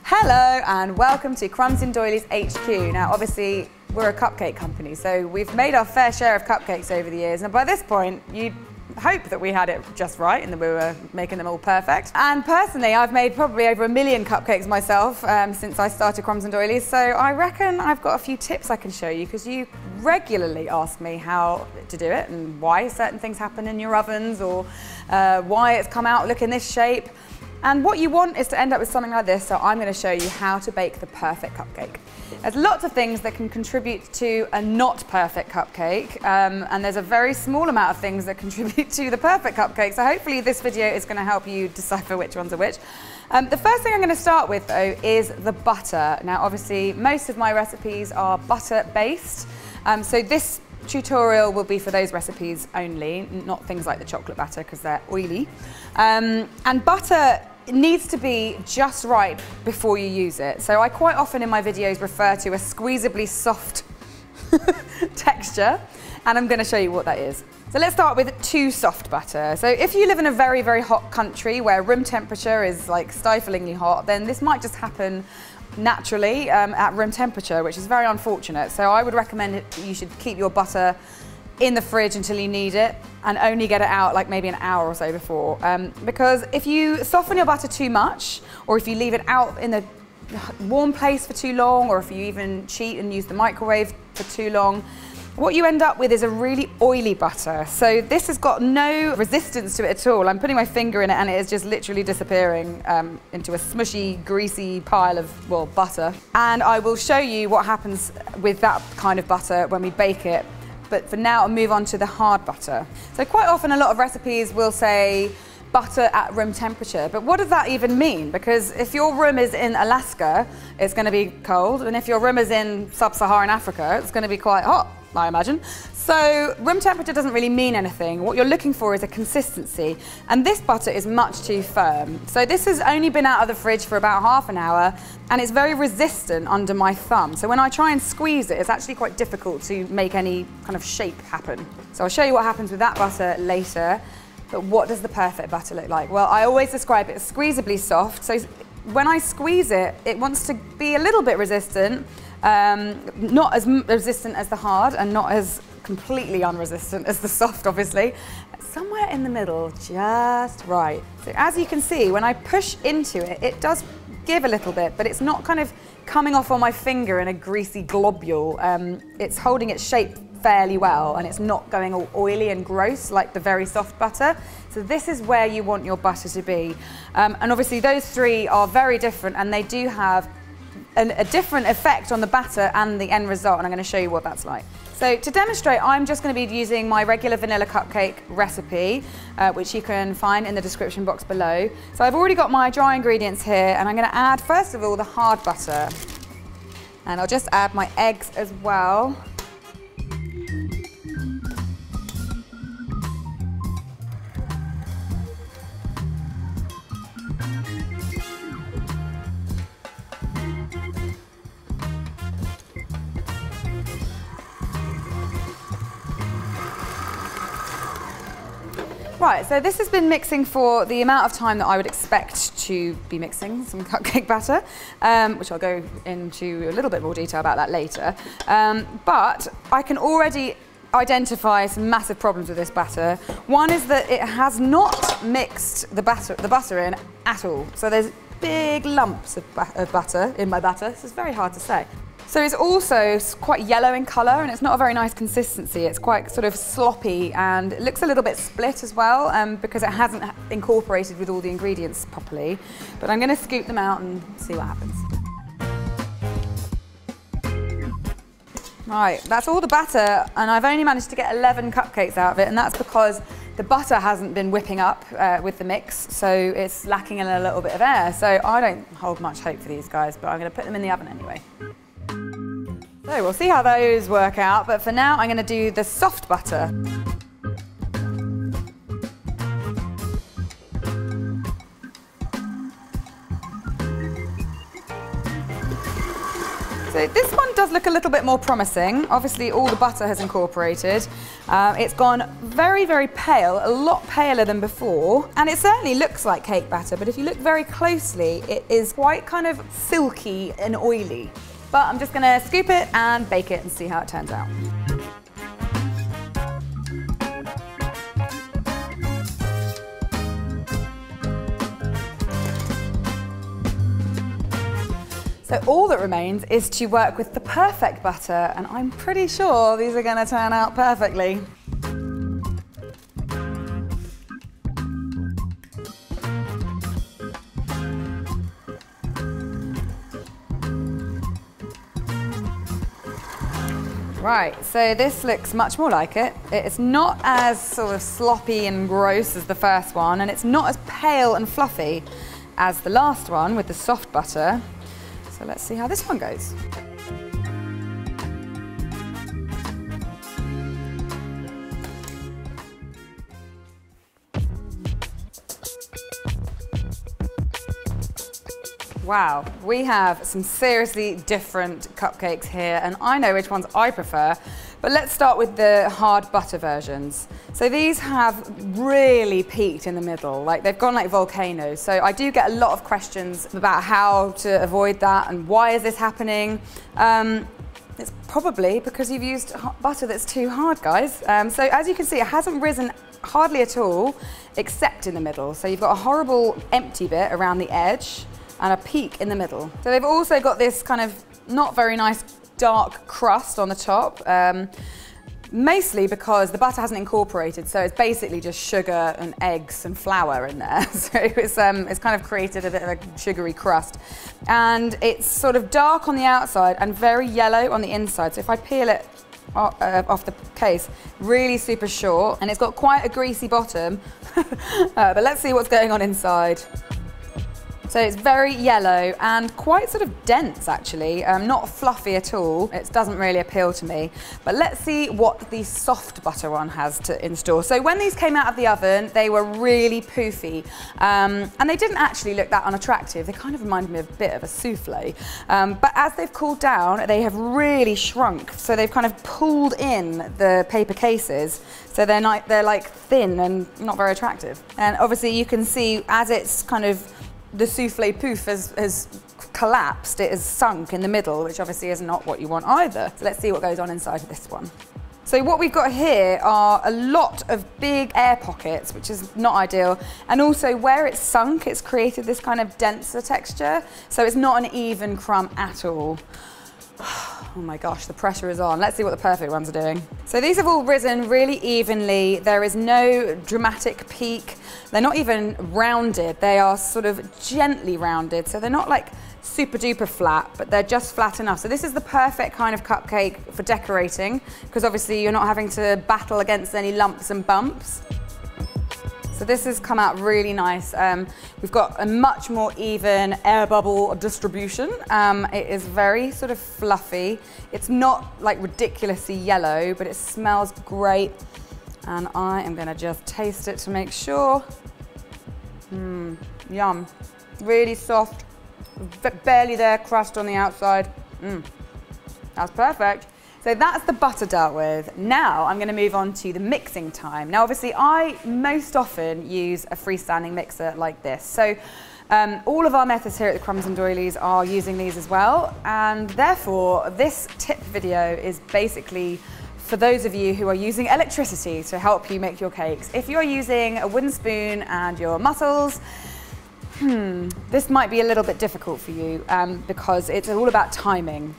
Hello and welcome to Crumbs and Doilies HQ. Now obviously we're a cupcake company, so we've made our fair share of cupcakes over the years, and by this point you'd hope that we had it just right and that we were making them all perfect. And personally I've made probably over 1 million cupcakes myself since I started Crumbs and Doilies, so I reckon I've got a few tips I can show you, because you regularly ask me how to do it and why certain things happen in your ovens, or why it's come out looking this shape. And what you want is to end up with something like this, so I'm going to show you how to bake the perfect cupcake. There's lots of things that can contribute to a not perfect cupcake, and there's a very small amount of things that contribute to the perfect cupcake, so hopefully this video is going to help you decipher which ones are which. The first thing I'm going to start with though is the butter. Now obviously most of my recipes are butter based, so this tutorial will be for those recipes only, not things like the chocolate batter because they're oily. And butter needs to be just right before you use it. So I quite often in my videos refer to a squeezably soft texture, and I'm going to show you what that is. So let's start with too soft butter. So if you live in a very, very hot country where room temperature is like stiflingly hot, then this might just happen naturally at room temperature, which is very unfortunate. So I would recommend that you should keep your butter in the fridge until you need it, and only get it out like maybe an hour or so before. Because if you soften your butter too much, or if you leave it out in a warm place for too long, or if you even cheat and use the microwave for too long, what you end up with is a really oily butter. So this has got no resistance to it at all. I'm putting my finger in it and it is just literally disappearing into a smushy, greasy pile of, well, butter. And I will show you what happens with that kind of butter when we bake it. But for now, I'll move on to the hard butter. So quite often a lot of recipes will say butter at room temperature, but what does that even mean? Because if your room is in Alaska, it's going to be cold, and if your room is in sub-Saharan Africa, it's going to be quite hot, I imagine. So room temperature doesn't really mean anything. What you're looking for is a consistency, and this butter is much too firm. So this has only been out of the fridge for about half an hour, and it's very resistant under my thumb. So when I try and squeeze it, it's actually quite difficult to make any kind of shape happen. So I'll show you what happens with that butter later. But what does the perfect butter look like? Well, I always describe it as squeezably soft. So when I squeeze it, it wants to be a little bit resistant, not as resistant as the hard, and not as completely unresistant as the soft, obviously. Somewhere in the middle, just right. So as you can see, when I push into it, it does give a little bit, but it's not kind of coming off on my finger in a greasy globule. It's holding its shape fairly well, and it's not going all oily and gross like the very soft butter. So this is where you want your butter to be. And obviously those three are very different, and they do have a different effect on the batter and the end result, and I'm going to show you what that's like. So to demonstrate, I'm just going to be using my regular vanilla cupcake recipe, which you can find in the description box below. So I've already got my dry ingredients here, and I'm going to add first of all the hard butter, and I'll just add my eggs as well. Right, so this has been mixing for the amount of time that I would expect to be mixing some cupcake batter, which I'll go into a little bit more detail about that later. But I can already identify some massive problems with this batter. One is that it has not mixed the butter in at all. So there's big lumps of butter in my batter. This is very hard to say. So it's also quite yellow in colour, and it's not a very nice consistency. It's quite sort of sloppy, and it looks a little bit split as well, because it hasn't incorporated with all the ingredients properly. But I'm going to scoop them out and see what happens. Right, that's all the batter, and I've only managed to get 11 cupcakes out of it, and that's because the butter hasn't been whipping up with the mix, so it's lacking in a little bit of air. So I don't hold much hope for these guys, but I'm going to put them in the oven anyway. So we'll see how those work out, but for now I'm going to do the soft butter. So So this one does look a little bit more promising. Obviously all the butter has incorporated. It's gone very, very pale, a lot paler than before. And it certainly looks like cake batter, but if you look very closely, it is quite kind of silky and oily. But I'm just gonna scoop it and bake it and see how it turns out. So all that remains is to work with the perfect butter, and I'm pretty sure these are going to turn out perfectly. Right, so this looks much more like it. It's not as sort of sloppy and gross as the first one, and it's not as pale and fluffy as the last one with the soft butter. So let's see how this one goes. Wow, we have some seriously different cupcakes here, and I know which ones I prefer, but let's start with the hard butter versions. So these have really peaked in the middle, like they've gone like volcanoes. So I do get a lot of questions about how to avoid that and why is this happening. It's probably because you've used butter that's too hard, guys. So as you can see, it hasn't risen hardly at all, except in the middle. So you've got a horrible empty bit around the edge and a peak in the middle. So they've also got this kind of not very nice dark crust on the top, mostly because the butter hasn't incorporated, so it's basically just sugar and eggs and flour in there. So it's kind of created a bit of a sugary crust. And it's sort of dark on the outside and very yellow on the inside. So if I peel it off the case, really super short, and it's got quite a greasy bottom. But let's see what's going on inside. So it's very yellow and quite sort of dense actually, not fluffy at all. It doesn't really appeal to me. But let's see what the soft butter one has in store. So when these came out of the oven, they were really poofy. And they didn't actually look that unattractive. They kind of reminded me of a bit of a souffle. But as they've cooled down, they have really shrunk. So they've kind of pulled in the paper cases. So they're like thin and not very attractive. And obviously you can see as it's kind of the souffle poof has collapsed, it has sunk in the middle, which obviously is not what you want either. So let's see what goes on inside of this one. So what we've got here are a lot of big air pockets, which is not ideal. And also where it's sunk, it's created this kind of denser texture. So it's not an even crumb at all. Oh my gosh, the pressure is on. Let's see what the perfect ones are doing. So these have all risen really evenly. There is no dramatic peak. They're not even rounded. They are sort of gently rounded. So they're not like super duper flat, but they're just flat enough. So this is the perfect kind of cupcake for decorating, because obviously you're not having to battle against any lumps and bumps. So this has come out really nice. We've got a much more even air bubble distribution. It is very sort of fluffy. It's not like ridiculously yellow, but it smells great. And I am gonna just taste it to make sure. Yum. Really soft, barely there crust on the outside. That's perfect. So that's the butter dealt with. Now I'm going to move on to the mixing time. Now obviously I most often use a freestanding mixer like this. So all of our methods here at the Crumbs and Doilies are using these as well. And therefore this tip video is basically for those of you who are using electricity to help you make your cakes. If you're using a wooden spoon and your muscles, this might be a little bit difficult for you because it's all about timing.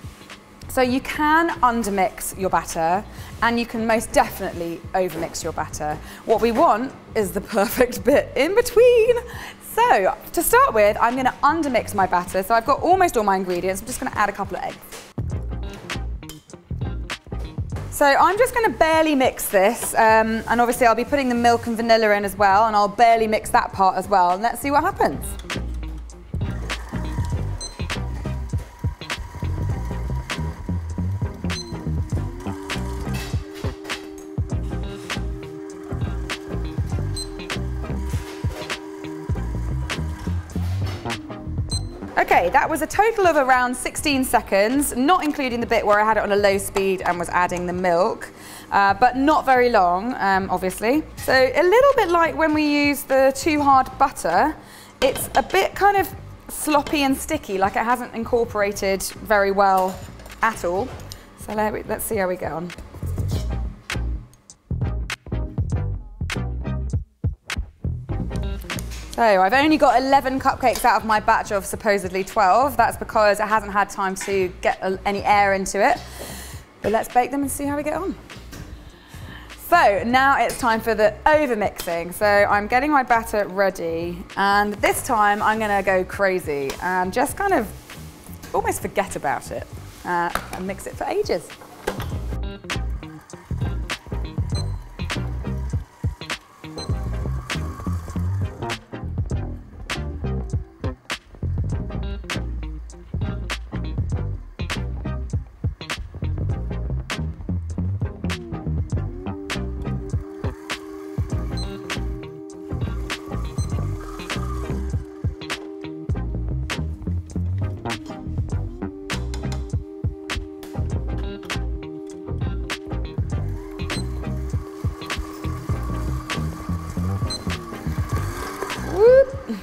So you can undermix your batter and you can most definitely overmix your batter. What we want is the perfect bit in between. So to start with, I'm going to undermix my batter. So I've got almost all my ingredients. I'm just going to add a couple of eggs. So I'm just going to barely mix this, and obviously I'll be putting the milk and vanilla in as well, and I'll barely mix that part as well, and let's see what happens. Okay, that was a total of around 16 seconds, not including the bit where I had it on a low speed and was adding the milk, but not very long, obviously. So a little bit like when we use the too hard butter, it's a bit kind of sloppy and sticky, like it hasn't incorporated very well at all. So let's see how we get on. So I've only got 11 cupcakes out of my batch of supposedly 12. That's because it hasn't had time to get any air into it. But let's bake them and see how we get on. So now it's time for the over mixing. So I'm getting my batter ready, and this time I'm gonna go crazy and just kind of almost forget about it and mix it for ages.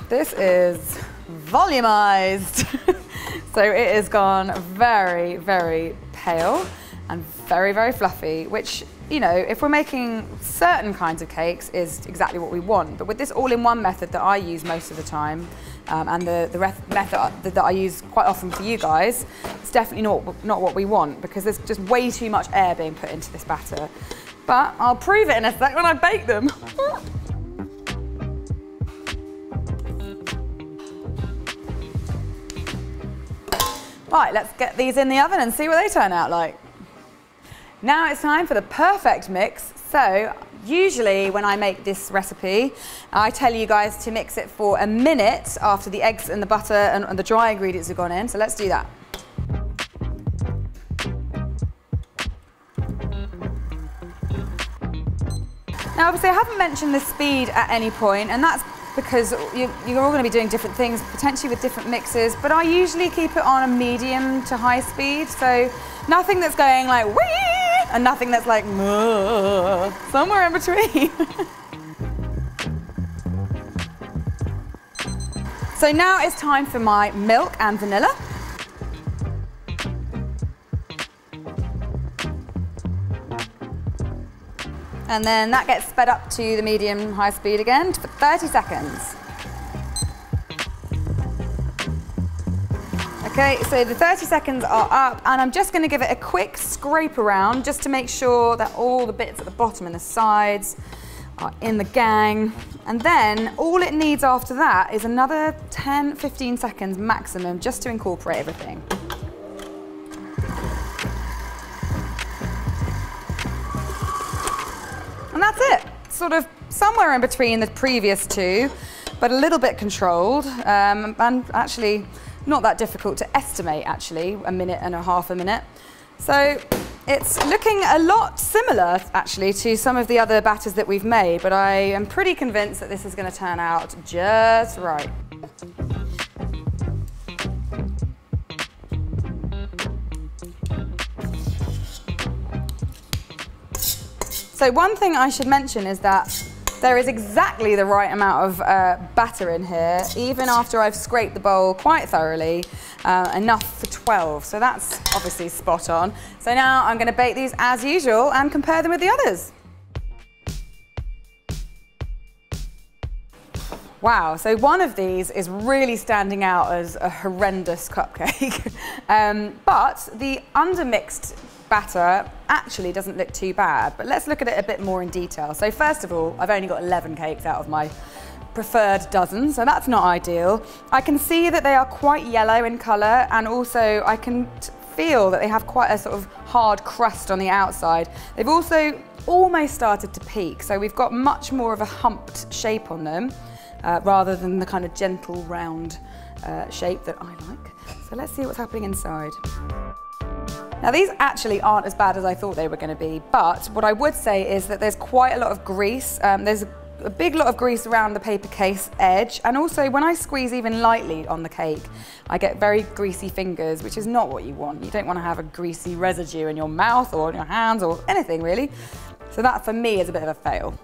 This is volumized. So it has gone very, very pale and very, very fluffy, which, you know, if we're making certain kinds of cakes is exactly what we want. But with this all-in-one method that I use most of the time, and the method that I use quite often for you guys, it's definitely not what we want, because there's just way too much air being put into this batter. But I'll prove it in a sec when I bake them. Right, let's get these in the oven and see what they turn out like. Now it's time for the perfect mix. So usually when I make this recipe, I tell you guys to mix it for a minute after the eggs and the butter and the dry ingredients have gone in. So let's do that. Now obviously I haven't mentioned the speed at any point, and that's because you're all going to be doing different things, potentially with different mixes, but I usually keep it on a medium to high speed, so nothing that's going like wee, and nothing that's like somewhere in between. So now it's time for my milk and vanilla. And then that gets sped up to the medium high speed again for 30 seconds. Okay, so the 30 seconds are up, and I'm just going to give it a quick scrape around just to make sure that all the bits at the bottom and the sides are in the gang. And then all it needs after that is another 10-15 seconds maximum just to incorporate everything. And that's it, sort of somewhere in between the previous two, but a little bit controlled, and actually not that difficult to estimate, actually, a minute and a half a minute. So it's looking a lot similar, actually, to some of the other batters that we've made, but I am pretty convinced that this is going to turn out just right. So one thing I should mention is that there is exactly the right amount of batter in here, even after I've scraped the bowl quite thoroughly, enough for 12. So that's obviously spot on. So now I'm going to bake these as usual and compare them with the others. Wow, so one of these is really standing out as a horrendous cupcake, but the undermixed batter actually doesn't look too bad, but let's look at it a bit more in detail. So first of all, I've only got 11 cakes out of my preferred dozen, so that's not ideal. I can see that they are quite yellow in colour, and also I can feel that they have quite a sort of hard crust on the outside. They've also almost started to peak, so we've got much more of a humped shape on them, rather than the kind of gentle round shape that I like. So let's see what's happening inside. Now these actually aren't as bad as I thought they were going to be, but what I would say is that there's quite a lot of grease. There's a big lot of grease around the paper case edge, and also when I squeeze even lightly on the cake, I get very greasy fingers, which is not what you want. You don't want to have a greasy residue in your mouth or in your hands or anything really. So that for me is a bit of a fail.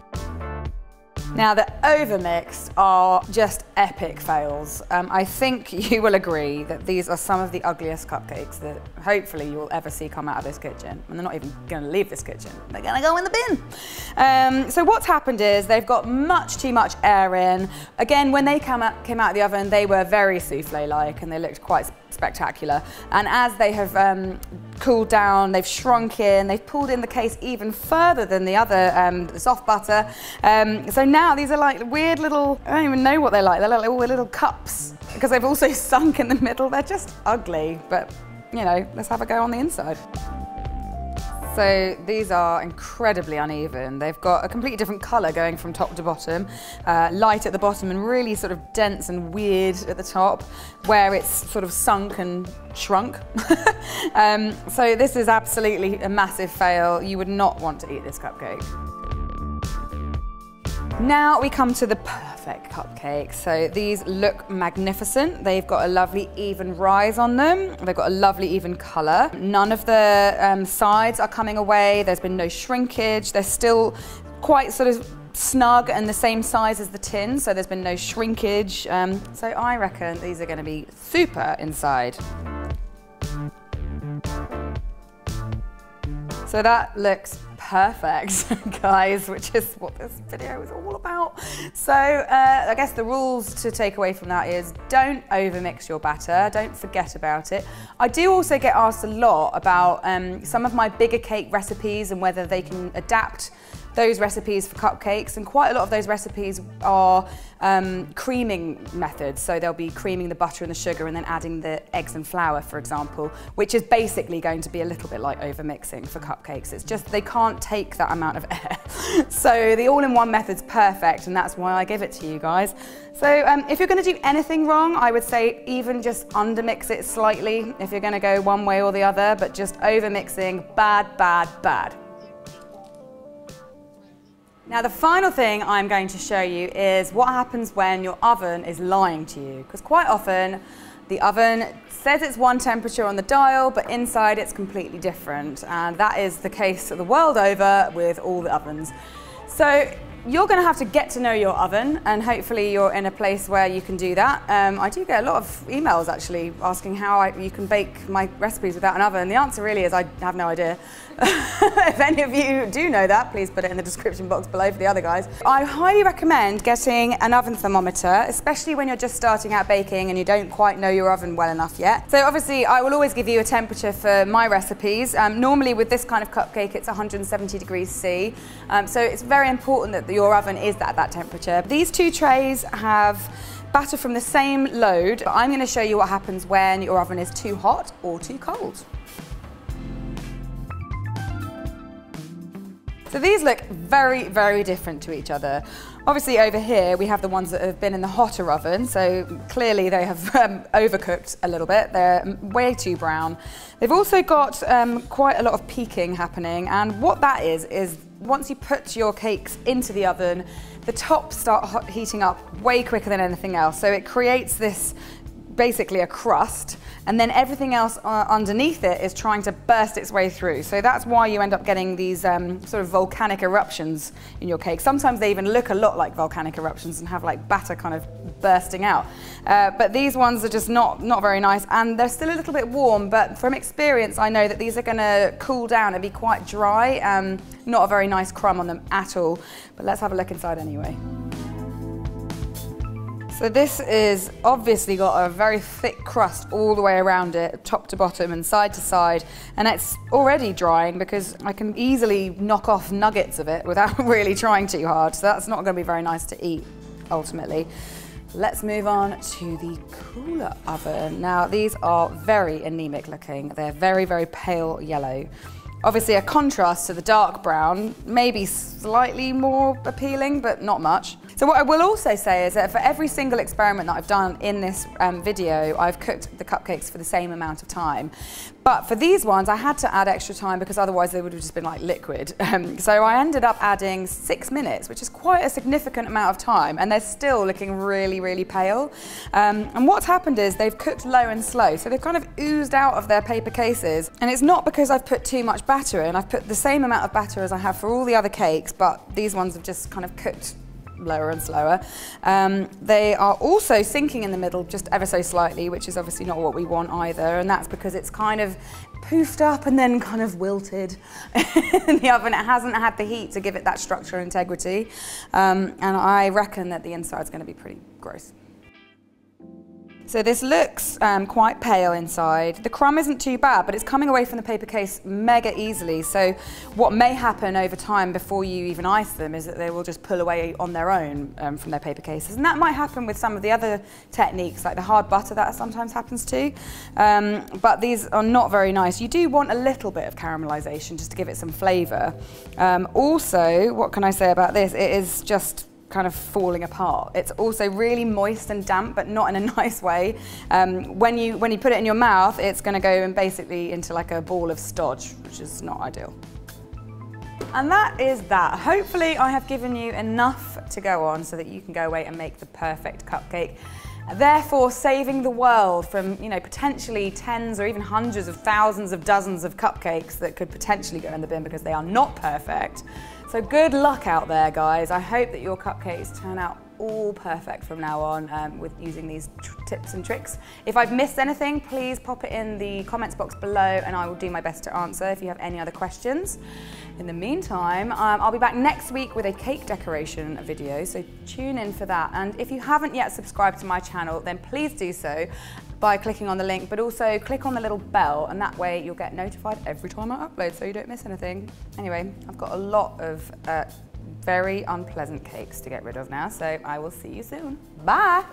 Now the overmixed are just epic fails. I think you will agree that these are some of the ugliest cupcakes that hopefully you will ever see come out of this kitchen. And they're not even going to leave this kitchen, they're going to go in the bin. So what's happened is they've got much too much air in. Again, when they came out of the oven, they were very souffle-like and they looked quite spectacular. And as they have cooled down, they've shrunk in, they've pulled in the case even further than the other the soft butter. So now these are like weird little, I don't even know what they're like, they're like little cups because they've also sunk in the middle. They're just ugly, but you know, let's have a go on the inside. So these are incredibly uneven. They've got a completely different colour going from top to bottom, light at the bottom and really sort of dense and weird at the top, where it's sort of sunk and shrunk. So this is absolutely a massive fail. You would not want to eat this cupcake. Now we come to the perfect cupcake. So these look magnificent. They've got a lovely even rise on them. They've got a lovely even colour. None of the sides are coming away. There's been no shrinkage. They're still quite sort of snug and the same size as the tin, so there's been no shrinkage. So I reckon these are going to be super inside. So that looks perfect, guys, which is what this video is all about. So I guess the rules to take away from that is don't overmix your batter, don't forget about it. I do also get asked a lot about some of my bigger cake recipes and whether they can adapt those recipes for cupcakes, and quite a lot of those recipes are creaming methods. So they'll be creaming the butter and the sugar and then adding the eggs and flour, for example, which is basically going to be a little bit like overmixing for cupcakes. It's just they can't take that amount of air. So the all-in-one method's perfect, and that's why I give it to you guys. So if you're going to do anything wrong, I would say even just undermix it slightly if you're going to go one way or the other, but just overmixing, bad, bad, bad. Now the final thing I'm going to show you is what happens when your oven is lying to you, because quite often the oven says it's one temperature on the dial, but inside it's completely different, and that is the case the world over with all the ovens. So you're going to have to get to know your oven, and hopefully you're in a place where you can do that. I do get a lot of emails actually asking how you can bake my recipes without an oven. The answer really is I have no idea. If any of you do know that, please put it in the description box below for the other guys. I highly recommend getting an oven thermometer, especially when you're just starting out baking and you don't quite know your oven well enough yet. So obviously I will always give you a temperature for my recipes. Normally with this kind of cupcake it's 170 degrees C, so it's very important that your oven is at that temperature. These two trays have batter from the same load, but I'm going to show you what happens when your oven is too hot or too cold. So these look very, very different to each other. Obviously over here we have the ones that have been in the hotter oven, so clearly they have overcooked a little bit. They're way too brown. They've also got quite a lot of peaking happening, and what that is once you put your cakes into the oven, the tops start heating up way quicker than anything else. So it creates this basically a crust, and then everything else underneath it is trying to burst its way through. So that's why you end up getting these sort of volcanic eruptions in your cake. Sometimes they even look a lot like volcanic eruptions and have like batter kind of bursting out. But these ones are just not very nice, and they're still a little bit warm, but from experience I know that these are going to cool down and be quite dry. Not a very nice crumb on them at all, but let's have a look inside anyway. So this is obviously got a very thick crust all the way around it, top to bottom and side to side, and it's already drying because I can easily knock off nuggets of it without really trying too hard, so that's not going to be very nice to eat ultimately. Let's move on to the cooler oven. Now these are very anemic looking, they're very, very pale yellow. Obviously a contrast to the dark brown, maybe slightly more appealing, but not much. So what I will also say is that for every single experiment that I've done in this video, I've cooked the cupcakes for the same amount of time. But for these ones, I had to add extra time because otherwise they would have just been like liquid. So I ended up adding 6 minutes, which is quite a significant amount of time, and they're still looking really, really pale. And what's happened is they've cooked low and slow, so they've kind of oozed out of their paper cases. And it's not because I've put too much batter in. I've put the same amount of batter as I have for all the other cakes, but these ones have just kind of cooked lower and slower. They are also sinking in the middle just ever so slightly, which is obviously not what we want either, and that's because it's kind of poofed up and then kind of wilted in the oven. It hasn't had the heat to give it that structure and integrity, and I reckon that the inside's going to be pretty gross. So this looks quite pale inside. The crumb isn't too bad, but it's coming away from the paper case mega easily. So what may happen over time before you even ice them is that they will just pull away on their own from their paper cases. And that might happen with some of the other techniques, like the hard butter, that sometimes happens too. But these are not very nice. You do want a little bit of caramelization just to give it some flavor. Also, what can I say about this? It is just kind of falling apart. It's also really moist and damp, but not in a nice way. When you put it in your mouth, it's going to go and basically into like a ball of stodge, which is not ideal. And that is that. Hopefully I have given you enough to go on so that you can go away and make the perfect cupcake, therefore saving the world from, you know, potentially tens or even hundreds of thousands of dozens of cupcakes that could potentially go in the bin because they are not perfect. So good luck out there, guys. I hope that your cupcakes turn out all perfect from now on with using these tips and tricks. If I've missed anything, please pop it in the comments box below and I will do my best to answer if you have any other questions. In the meantime, I'll be back next week with a cake decoration video, so tune in for that. And if you haven't yet subscribed to my channel, then please do so by clicking on the link, but also click on the little bell, and that way you'll get notified every time I upload so you don't miss anything. Anyway, I've got a lot of very unpleasant cakes to get rid of now, so I will see you soon. Bye!